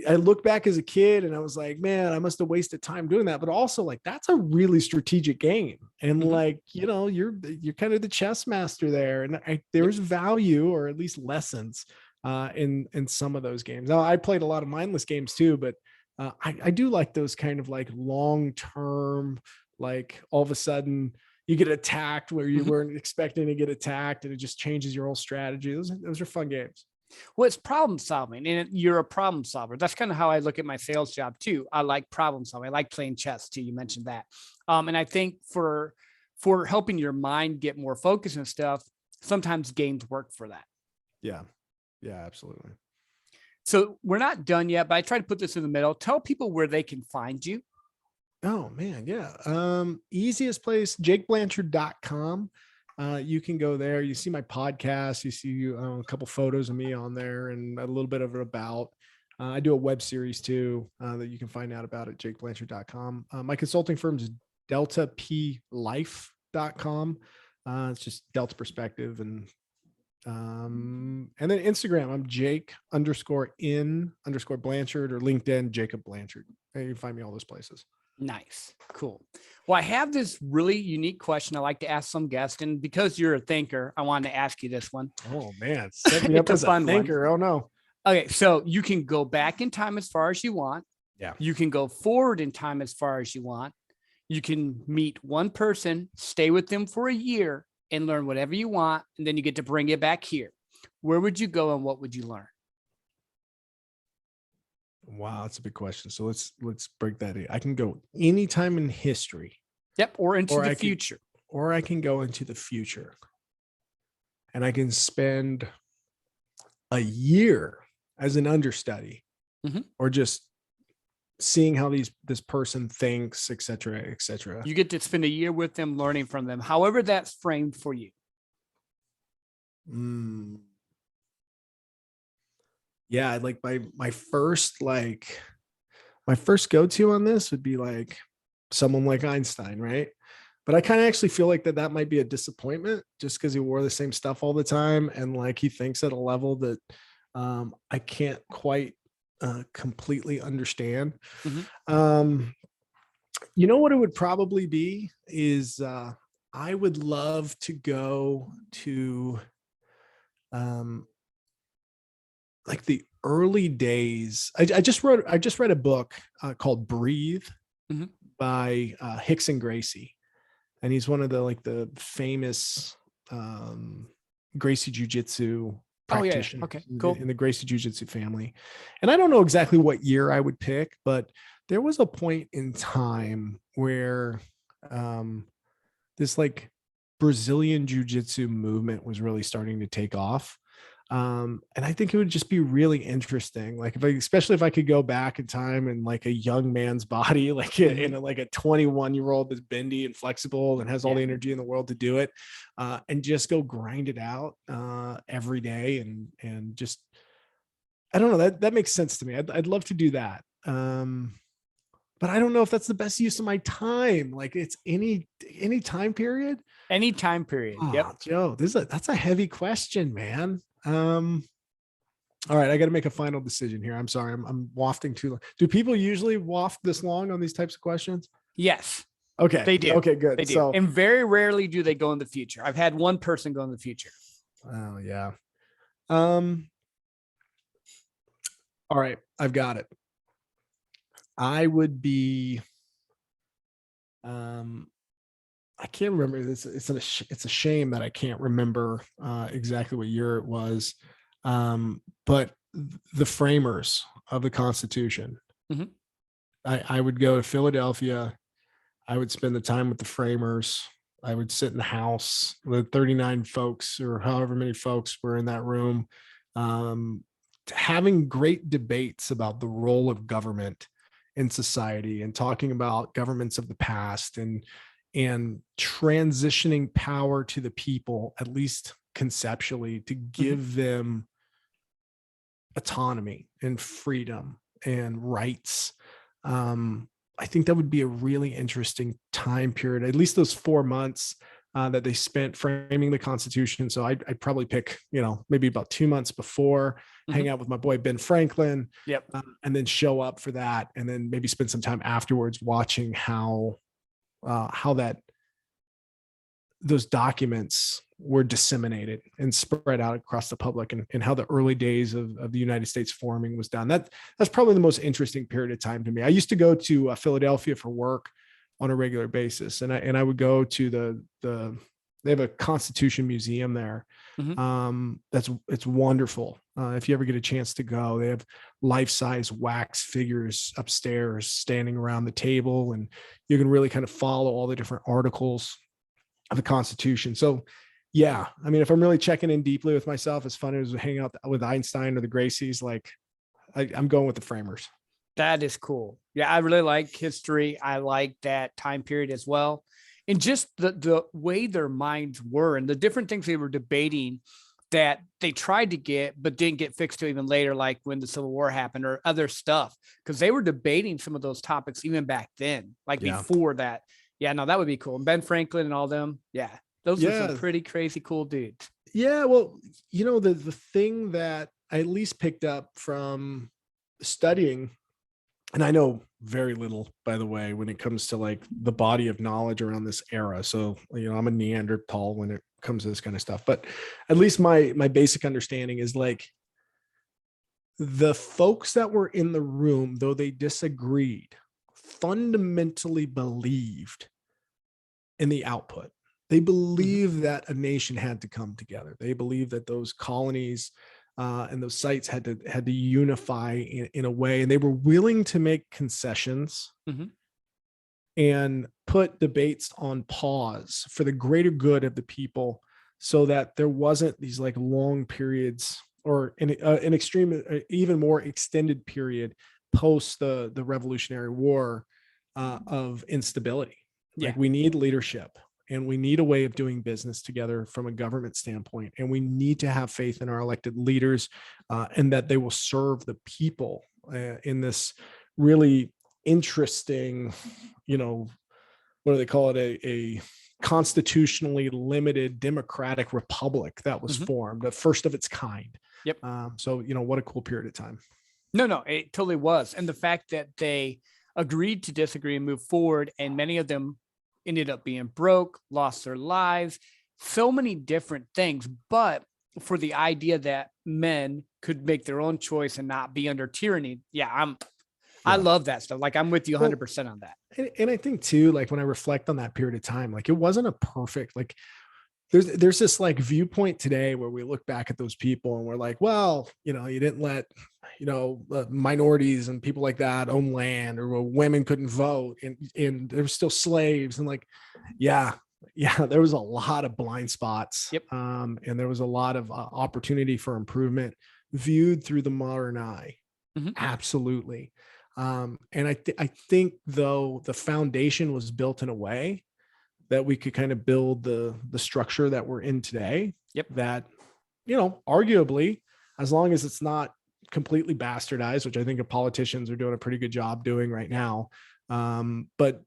I look back as a kid and I was like, man, I must have wasted time doing that. But also that's a really strategic game. And you're kind of the chess master there. And there's value, or at least lessons in some of those games. Now I played a lot of mindless games too, but I do like those kind of long-term, all of a sudden, you get attacked where you weren't expecting to get attacked, and it just changes your whole strategy. Those are fun games. Well, it's problem solving, and you're a problem solver. That's kind of how I look at my sales job too. I like problem solving. I like playing chess too. You mentioned that. And I think for helping your mind get more focused and stuff, sometimes games work for that. Yeah. Yeah, absolutely. So we're not done yet, but I try to put this in the middle. Tell people where they can find you. Oh man. Yeah. Easiest place, jakeblanchard.com. You can go there. You see my podcast. You see a couple photos of me on there and a little bit of it about. I do a web series too that you can find out about at jakeblanchard.com. My consulting firm is deltaplife.com. It's just Delta Perspective. And then Instagram, I'm Jake_in_Blanchard, or LinkedIn, Jacob Blanchard. You can find me all those places. Nice. Cool. Well, I have this really unique question I like to ask some guests, and because you're a thinker, I wanted to ask you this one. Oh man, set me up as a thinker. Oh no. Okay, so you can go back in time as far as you want. Yeah. You can go forward in time as far as you want. You can meet one person, stay with them for a year, and learn whatever you want, and then you get to bring it back here. Where would you go and what would you learn? Wow, that's a big question. So let's break that in. I can go anytime in history. Yep, or into the future. Or I can go into the future. And I can spend a year as an understudy, or just seeing how this person thinks, et cetera, et cetera. You get to spend a year with them, learning from them, however that's framed for you. Yeah, like my first go-to on this would be like someone like Einstein, right? But I kind of actually feel like that might be a disappointment, just because he wore the same stuff all the time, and like he thinks at a level that I can't quite completely understand. You know what it would probably be is I would love to go to like the early days. I just read a book called Breathe by Hickson Gracie, and he's one of the famous Gracie Jiu-Jitsu practitioners. Okay, cool. In the Gracie Jiu-Jitsu family. And I don't know exactly what year I would pick, but there was a point in time where this like Brazilian Jiu-Jitsu movement was really starting to take off. And I think it would just be really interesting. Like especially if I could go back in time in like a young man's body, like in a 21-year-old that's bendy and flexible and has all the energy in the world to do it, and just go grind it out every day. And just, I don't know, that makes sense to me. I'd love to do that. But I don't know if that's the best use of my time. Like it's any time period. Any time period. Oh, yep. Joe, that's a heavy question, man. All right, I got to make a final decision here. I'm sorry, I'm wafting too long. Do people usually waft this long on these types of questions? Yes. Okay. They do. Okay, good. They do. So, and very rarely do they go in the future. I've had one person go in the future. Oh yeah. All right, I've got it. I would be I can't remember this. It's a shame that I can't remember exactly what year it was. But the framers of the Constitution, I would go to Philadelphia. I would spend the time with the framers. I would sit in the house with 39 folks or however many folks were in that room, having great debates about the role of government in society and talking about governments of the past and transitioning power to the people, at least conceptually, to give them autonomy and freedom and rights. I think that would be a really interesting time period, at least those 4 months that they spent framing the Constitution. So I'd probably pick, maybe about 2 months before, hang out with my boy, Ben Franklin, and then show up for that. And then maybe spend some time afterwards watching how those documents were disseminated and spread out across the public, and how the early days of the United States forming was done. That's probably the most interesting period of time to me. I used to go to Philadelphia for work on a regular basis. And I would go to they have a Constitution Museum there. It's wonderful. If you ever get a chance to go, they have life-size wax figures upstairs standing around the table, and you can really kind of follow all the different articles of the Constitution. So yeah, I mean, if I'm really checking in deeply with myself, as fun as hanging out with Einstein or the Gracies, like I'm going with the framers. That is cool. Yeah, I really like history. I like that time period as well. And just the way their minds were and the different things they were debating that they tried to get, but didn't get fixed till even later, like when the Civil War happened or other stuff, because they were debating some of those topics even back then, like before that. Yeah, no, that would be cool. And Ben Franklin and all them. Yeah, those are some pretty crazy cool dudes. Yeah, well, the thing that I at least picked up from studying, and I know very little, by the way, when it comes to like the body of knowledge around this era. So, I'm a Neanderthal when it comes to this kind of stuff, but at least my basic understanding is like the folks that were in the room, though they disagreed, fundamentally believed in the output. They believed that a nation had to come together. They believed that those colonies and those sites had to unify in a way, and they were willing to make concessions and put debates on pause for the greater good of the people, so that there wasn't these like long periods or an extreme, even more extended period post the Revolutionary War of instability. Like we need leadership. And we need a way of doing business together from a government standpoint. And we need to have faith in our elected leaders and that they will serve the people in this really interesting, what do they call it? A constitutionally limited democratic republic that was formed, the first of its kind. Yep. So, what a cool period of time. No, it totally was. And the fact that they agreed to disagree and move forward, and many of them ended up being broke, lost their lives, so many different things. But for the idea that men could make their own choice and not be under tyranny. Yeah, I love that stuff. Like I'm with you 100% on that. And I think too, like when I reflect on that period of time, like it wasn't a perfect, like there's this like viewpoint today where we look back at those people and we're like, well, you didn't let, minorities and people like that own land, or women couldn't vote, and there were still slaves. And like, yeah, there was a lot of blind spots. And there was a lot of opportunity for improvement viewed through the modern eye. Absolutely. And I think though the foundation was built in a way that we could kind of build the structure that we're in today. That, arguably, as long as it's not completely bastardized, which I think politicians are doing a pretty good job doing right now. But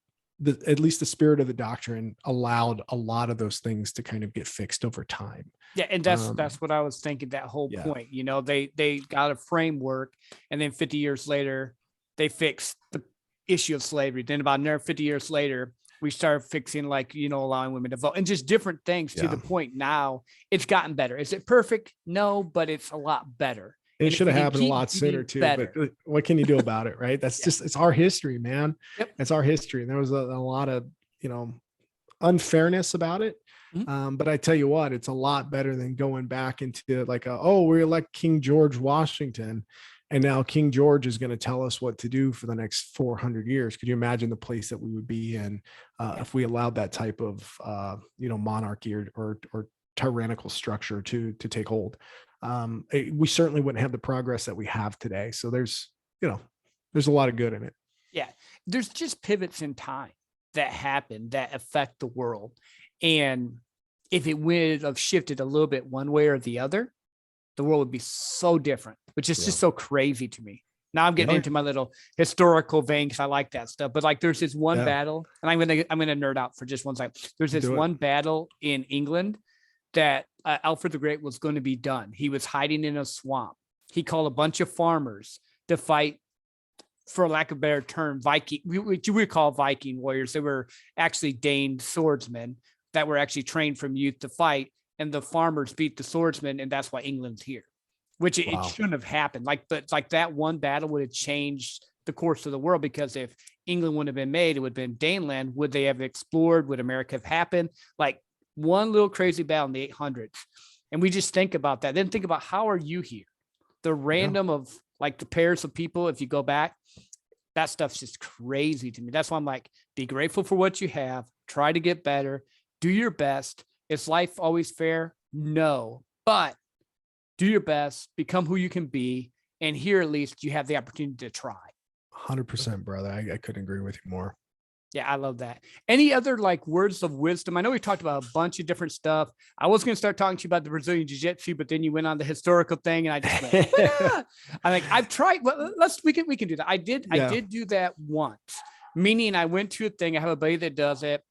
at least the spirit of the doctrine allowed a lot of those things to kind of get fixed over time. Yeah. And that's what I was thinking, that whole point, they got a framework, and then 50 years later, they fixed the issue of slavery. Then about another 50 years later, we started fixing allowing women to vote and just different things to the point now it's gotten better. Is it perfect? No, but it's a lot better. It should have happened a lot sooner too, but what can you do about it? Right. That's just, it's our history, man. It's our history. And there was a lot of, unfairness about it. But I tell you what, it's a lot better than going back into like, we elect King George Washington, and now King George is going to tell us what to do for the next 400 years. Could you imagine the place that we would be in if we allowed that type of, monarchy or tyrannical structure to take hold? We certainly wouldn't have the progress that we have today. So there's a lot of good in it. Yeah. There's just pivots in time that happen that affect the world. And if it would have shifted a little bit one way or the other, the world would be so different, which is just so crazy to me. Now I'm getting into my little historical vein because I like that stuff. But like there's this one battle, and I'm gonna nerd out for just one second. There's this one battle in England that Alfred the Great was going to be done. He was hiding in a swamp. He called a bunch of farmers to fight, for lack of a better term, Viking, which you would call Viking warriors. They were actually Dane swordsmen that were actually trained from youth to fight. And the farmers beat the swordsmen, and that's why England's here, which it shouldn't have happened. Like that one battle would have changed the course of the world, because if England wouldn't have been made, it would have been Daneland. Would they have explored? Would America have happened? Like one little crazy battle in the 800s. And we just think about that. Then think about, how are you here? The random of like the pairs of people, if you go back, that stuff's just crazy to me. That's why I'm like, be grateful for what you have, try to get better, do your best. Is life always fair? No, but do your best, become who you can be. And here, at least you have the opportunity to try. 100%, brother. I couldn't agree with you more. Yeah, I love that. Any other like words of wisdom? I know we talked about a bunch of different stuff. I was going to start talking to you about the Brazilian Jiu-Jitsu, but then you went on the historical thing, and I just went, ah! I'm like, I've tried. Well, we can do that. I did do that once, meaning I went to a thing. I have a buddy that does it,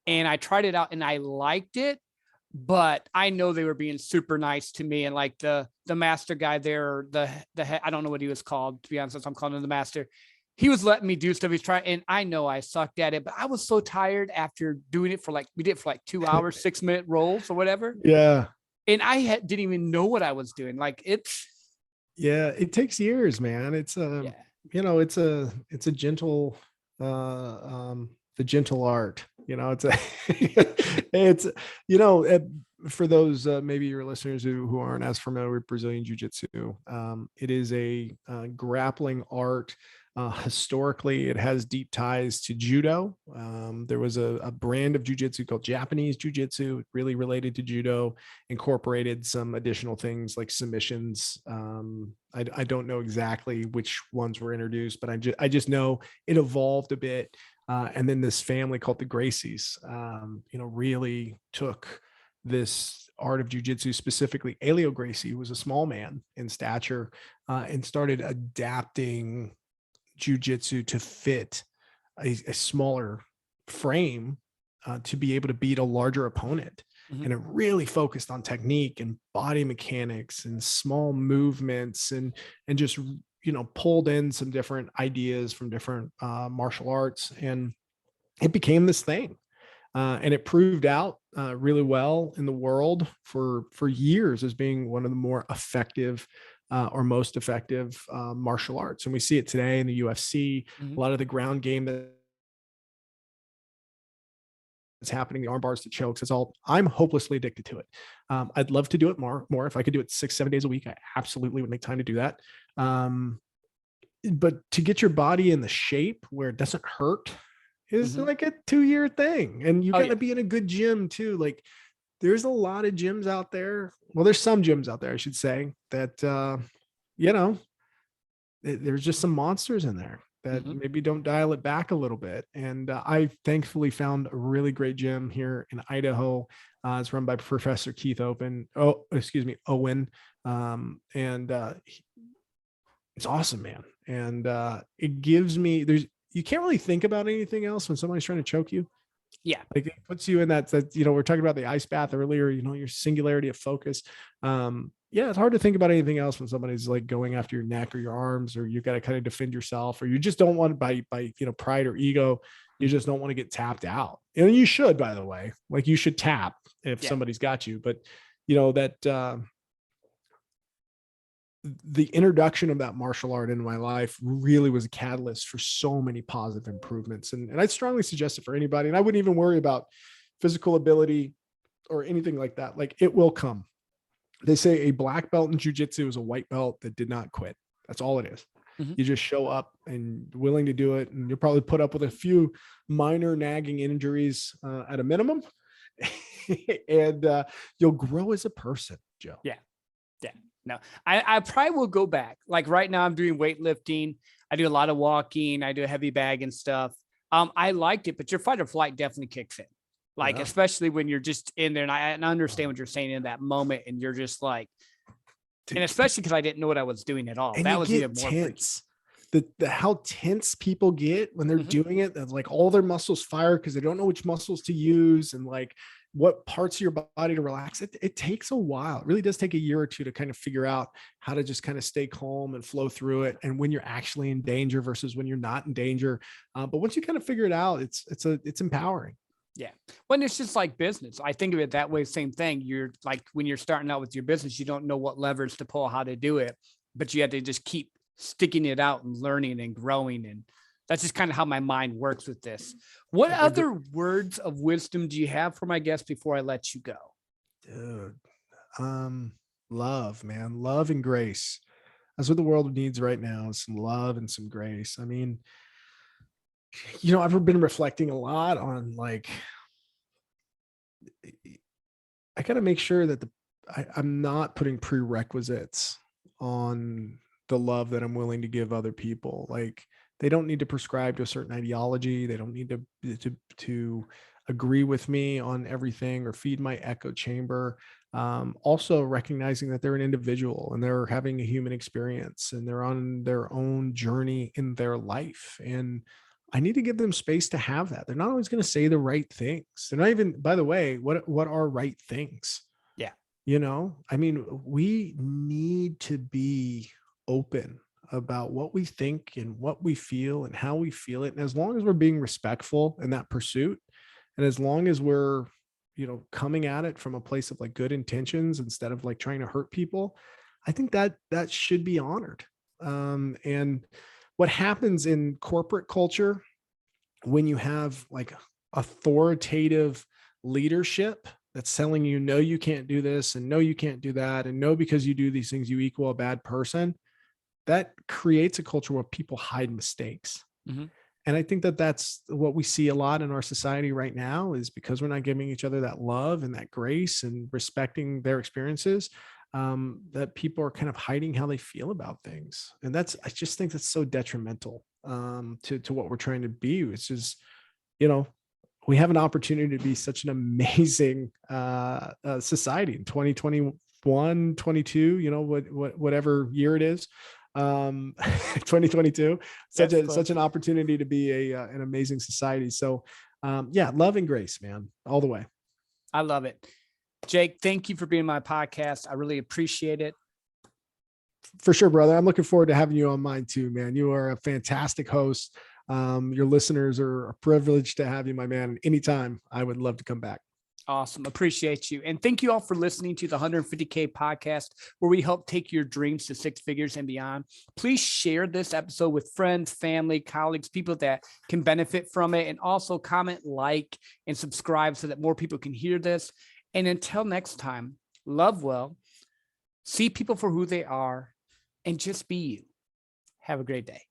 and I tried it out, and I liked it. But I know they were being super nice to me, and like the master guy there, the head, I don't know what he was called, to be honest. I'm calling him the master. He was letting me do stuff. He's trying, and I know I sucked at it, but I was so tired after doing it we did it for like 2 hours, 6-minute rolls or whatever. Yeah. And I didn't even know what I was doing. Like it takes years, man. It's it's a gentle, the gentle art, it's, for those, maybe your listeners who aren't as familiar with Brazilian Jiu-Jitsu, it is a grappling art. Historically, it has deep ties to judo. There was a brand of jiu-jitsu called Japanese jiu-jitsu, really related to judo, incorporated some additional things like submissions. I don't know exactly which ones were introduced, but I just know it evolved a bit. And then this family called the Gracies, really took this art of jiu-jitsu, specifically Elio Gracie, who was a small man in stature, and started adapting jiu-jitsu to fit a smaller frame, to be able to beat a larger opponent. Mm-hmm. And it really focused on technique and body mechanics and small movements, and just, pulled in some different ideas from different martial arts, and it became this thing. And it proved out really well in the world for years as being one of the more effective or most effective martial arts. And we see it today in the UFC. Mm-hmm. A lot of the ground game that's happening, the arm bars, the chokes, I'm hopelessly addicted to it. I'd love to do it more. If I could do it 6-7 days a week, I absolutely would make time to do that. But to get your body in the shape where it doesn't hurt is like a 2-year thing. And you got to be in a good gym too. Like, there's a lot of gyms out there. Well, there's some gyms out there, I should say, that, there's just some monsters in there that maybe don't dial it back a little bit. And I thankfully found a really great gym here in Idaho. It's run by Professor Keith Owen. It's awesome, man. And it gives me, you can't really think about anything else when somebody's trying to choke you. Yeah. Like, it puts you in that, we're talking about the ice bath earlier, your singularity of focus. It's hard to think about anything else when somebody's like going after your neck or your arms, or you got to kind of defend yourself, or you just don't want by pride or ego, you just don't want to get tapped out. And you should, by the way, like, you should tap if somebody's got you, but the introduction of that martial art in my life really was a catalyst for so many positive improvements. And I'd strongly suggest it for anybody. And I wouldn't even worry about physical ability or anything like that. Like, it will come. They say a black belt in jiu-jitsu is a white belt that did not quit. That's all it is. Mm-hmm. You just show up and willing to do it. And you'll probably put up with a few minor nagging injuries at a minimum. And you'll grow as a person, Joe. Yeah. Yeah. No, I probably will go back. Like, right now I'm doing weightlifting. I do a lot of walking. I do a heavy bag and stuff. I liked it, but your fight or flight definitely kicks in. Like, especially when you're just in there, and I understand what you're saying in that moment, and you're just like, and especially because I didn't know what I was doing at all. That was even more tense. How tense people get when they're doing it. That's like all their muscles fire because they don't know which muscles to use, and like what parts of your body to relax. It takes a while. It really does take a year or two to kind of figure out how to just kind of stay calm and flow through it. And when you're actually in danger versus when you're not in danger. But once you kind of figure it out, it's empowering. Yeah. When it's just like business, I think of it that way. Same thing. You're like, when you're starting out with your business, you don't know what levers to pull, how to do it, but you have to just keep sticking it out and learning and growing. And That's just kind of how my mind works with this. What other words of wisdom do you have for my guests before I let you go? Dude, love, man, love and grace. That's what the world needs right now, is some love and some grace. I mean, I've been reflecting a lot on, like, I got to make sure that I'm not putting prerequisites on the love that I'm willing to give other people. Like, they don't need to prescribe to a certain ideology. They don't need to agree with me on everything or feed my echo chamber. Also recognizing that they're an individual and they're having a human experience and they're on their own journey in their life. And I need to give them space to have that. They're not always going to say the right things. They're not even, by the way, what are right things? Yeah. I mean, we need to be open about what we think and what we feel and how we feel it. And as long as we're being respectful in that pursuit, and as long as we're, coming at it from a place of, like, good intentions instead of, like, trying to hurt people, I think that should be honored. And what happens in corporate culture when you have, like, authoritative leadership that's telling you, no, you can't do this, and no, you can't do that, and no, because you do these things, you equal a bad person, that creates a culture where people hide mistakes. Mhm. And I think that that's what we see a lot in our society right now, is because we're not giving each other that love and that grace and respecting their experiences, that people are kind of hiding how they feel about things. And I just think that's so detrimental, to what we're trying to be. It's just, we have an opportunity to be such an amazing society in 2021, 22, whatever year it is. 2022, such an opportunity to be an amazing society. So yeah, love and grace, man, all the way. I love it. Jake, thank you for being on my podcast. I really appreciate it. For sure, brother. I'm looking forward to having you on mine too, man. You are a fantastic host. Your listeners are a privilege to have you, my man. Anytime, I would love to come back. Awesome. Appreciate you. And thank you all for listening to the 150K podcast, where we help take your dreams to six figures and beyond. Please share this episode with friends, family, colleagues, people that can benefit from it. And also comment, like, and subscribe so that more people can hear this. And until next time, love well, see people for who they are, and just be you. Have a great day.